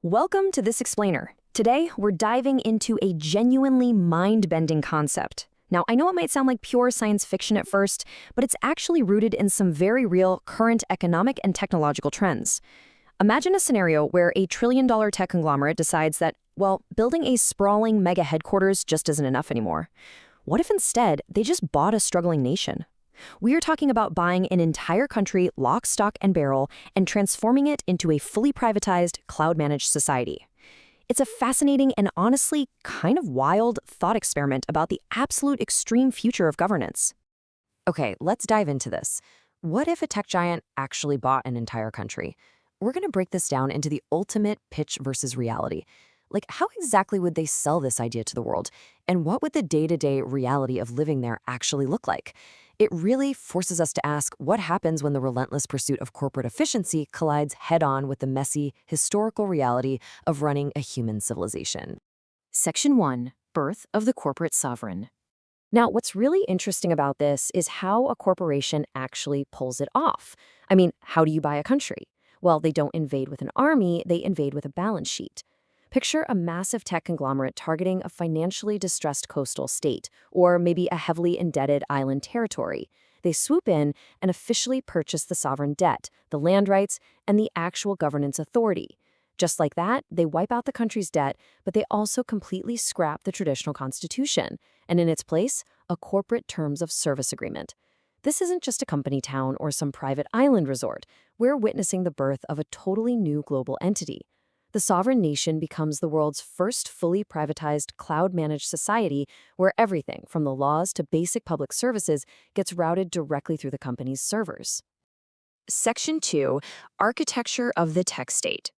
Welcome to This Explainer. Today, we're diving into a genuinely mind-bending concept. Now, I know it might sound like pure science fiction at first, but it's actually rooted in some very real current economic and technological trends. Imagine a scenario where a trillion-dollar tech conglomerate decides that, well, building a sprawling mega headquarters just isn't enough anymore. What if instead they just bought a struggling nation? We are talking about buying an entire country lock, stock, and barrel and transforming it into a fully privatized, cloud-managed society. It's a fascinating and honestly kind of wild thought experiment about the absolute extreme future of governance. Okay, let's dive into this. What if a tech giant actually bought an entire country? We're going to break this down into the ultimate pitch versus reality. Like, how exactly would they sell this idea to the world? And what would the day-to-day reality of living there actually look like? It really forces us to ask what happens when the relentless pursuit of corporate efficiency collides head-on with the messy, historical reality of running a human civilization. Section 1. Birth of the Corporate Sovereign. Now, what's really interesting about this is how a corporation actually pulls it off. I mean, how do you buy a country? Well, they don't invade with an army, they invade with a balance sheet. Picture a massive tech conglomerate targeting a financially distressed coastal state, or maybe a heavily indebted island territory. They swoop in and officially purchase the sovereign debt, the land rights, and the actual governance authority. Just like that, they wipe out the country's debt, but they also completely scrap the traditional constitution, and in its place, a corporate terms of service agreement. This isn't just a company town or some private island resort. We're witnessing the birth of a totally new global entity. The sovereign nation becomes the world's first fully privatized, cloud-managed society where everything, from the laws to basic public services, gets routed directly through the company's servers. Section 2. Architecture of the tech state.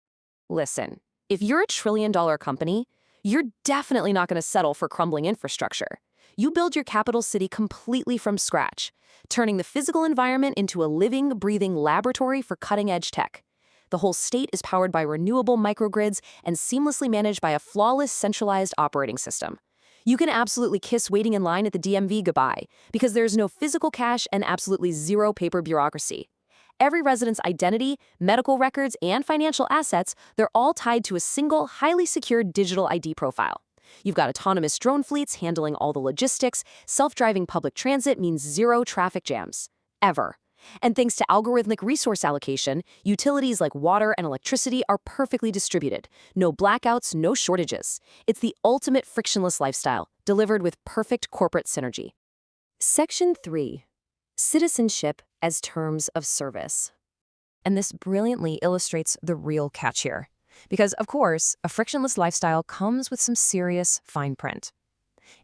Listen, if you're a trillion-dollar company, you're definitely not going to settle for crumbling infrastructure. You build your capital city completely from scratch, turning the physical environment into a living, breathing laboratory for cutting-edge tech. The whole state is powered by renewable microgrids and seamlessly managed by a flawless centralized operating system. You can absolutely kiss waiting in line at the DMV goodbye because there's no physical cash and absolutely zero paper bureaucracy. Every resident's identity, medical records, and financial assets, they're all tied to a single, highly secured digital ID profile. You've got autonomous drone fleets handling all the logistics. Self-driving public transit means zero traffic jams. Ever. And thanks to algorithmic resource allocation, utilities like water and electricity are perfectly distributed. No blackouts, no shortages. It's the ultimate frictionless lifestyle, delivered with perfect corporate synergy. Section 3. Citizenship as terms of service. And this brilliantly illustrates the real catch here. Because, of course, a frictionless lifestyle comes with some serious fine print.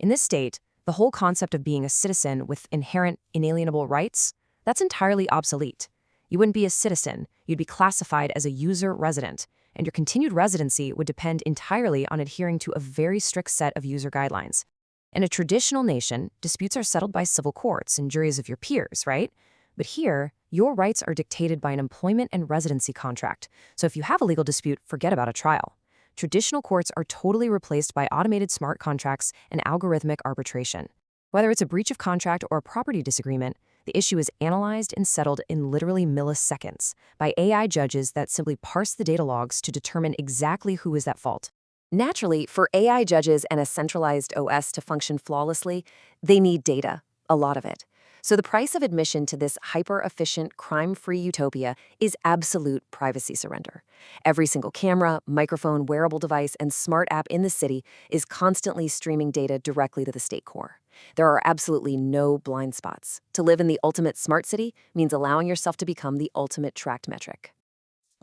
In this state, the whole concept of being a citizen with inherent inalienable rights, that's entirely obsolete. You wouldn't be a citizen, you'd be classified as a user resident, and your continued residency would depend entirely on adhering to a very strict set of user guidelines. In a traditional nation, disputes are settled by civil courts and juries of your peers, right? But here, your rights are dictated by an employment and residency contract, so if you have a legal dispute, forget about a trial. Traditional courts are totally replaced by automated smart contracts and algorithmic arbitration. Whether it's a breach of contract or a property disagreement, the issue is analyzed and settled in literally milliseconds by AI judges that simply parse the data logs to determine exactly who is at fault. Naturally, for AI judges and a centralized OS to function flawlessly, they need data, a lot of it. So the price of admission to this hyper-efficient, crime-free utopia is absolute privacy surrender. Every single camera, microphone, wearable device, and smart app in the city is constantly streaming data directly to the state core. There are absolutely no blind spots. To live in the ultimate smart city means allowing yourself to become the ultimate tracked metric.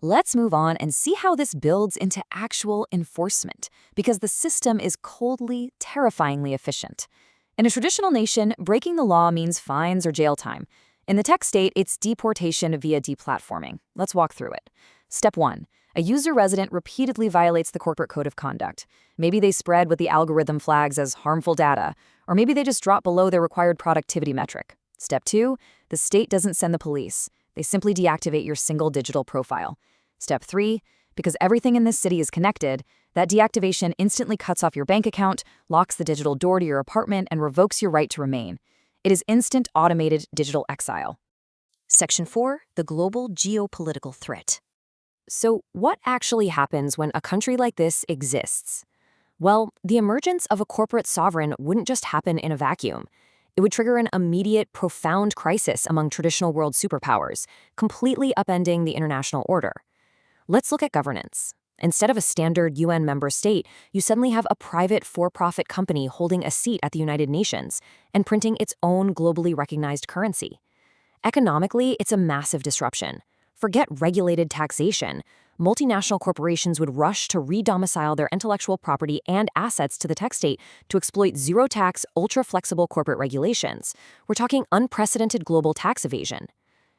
Let's move on and see how this builds into actual enforcement, because the system is coldly, terrifyingly efficient. In a traditional nation, breaking the law means fines or jail time. In the tech state, it's deportation via deplatforming. Let's walk through it. Step 1. A user resident repeatedly violates the corporate code of conduct. Maybe they spread what the algorithm flags as harmful data, or maybe they just drop below their required productivity metric. Step 2. The state doesn't send the police. They simply deactivate your single digital profile. Step 3. Because everything in this city is connected, that deactivation instantly cuts off your bank account, locks the digital door to your apartment, and revokes your right to remain. It is instant automated digital exile. Section 4. The global geopolitical threat. So what actually happens when a country like this exists? Well, the emergence of a corporate sovereign wouldn't just happen in a vacuum. It would trigger an immediate, profound crisis among traditional world superpowers, completely upending the international order. Let's look at governance. Instead of a standard UN member state, you suddenly have a private for-profit company holding a seat at the United Nations and printing its own globally recognized currency. Economically, it's a massive disruption. Forget regulated taxation. Multinational corporations would rush to re-domicile their intellectual property and assets to the tech state to exploit zero-tax, ultra-flexible corporate regulations. We're talking unprecedented global tax evasion.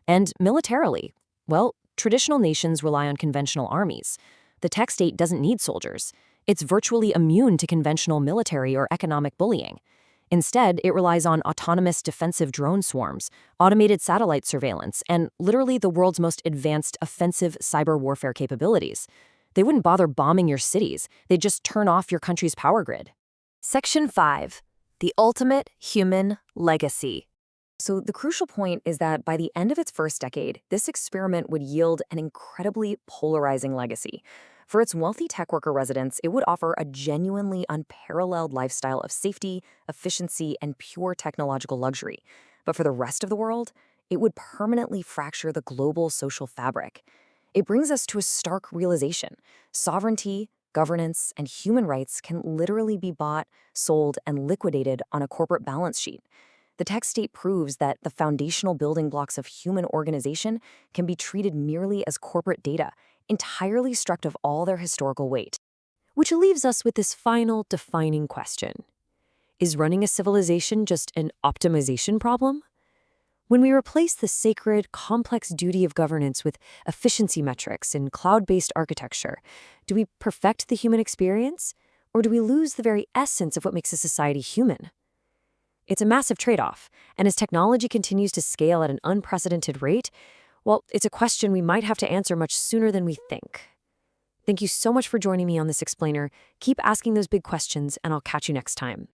And militarily, well, traditional nations rely on conventional armies. The tech state doesn't need soldiers. It's virtually immune to conventional military or economic bullying. Instead, it relies on autonomous defensive drone swarms, automated satellite surveillance, and literally the world's most advanced offensive cyber warfare capabilities. They wouldn't bother bombing your cities. They'd just turn off your country's power grid. Section 5. The ultimate human legacy. So the crucial point is that by the end of its first decade, this experiment would yield an incredibly polarizing legacy. For its wealthy tech worker residents, it would offer a genuinely unparalleled lifestyle of safety, efficiency, and pure technological luxury. But for the rest of the world, it would permanently fracture the global social fabric. It brings us to a stark realization. Sovereignty, governance, and human rights can literally be bought, sold, and liquidated on a corporate balance sheet. The tech state proves that the foundational building blocks of human organization can be treated merely as corporate data, entirely stripped of all their historical weight. Which leaves us with this final defining question. Is running a civilization just an optimization problem? When we replace the sacred, complex duty of governance with efficiency metrics and cloud-based architecture, do we perfect the human experience? Or do we lose the very essence of what makes a society human? It's a massive trade-off, and as technology continues to scale at an unprecedented rate, well, it's a question we might have to answer much sooner than we think. Thank you so much for joining me on this explainer. Keep asking those big questions, and I'll catch you next time.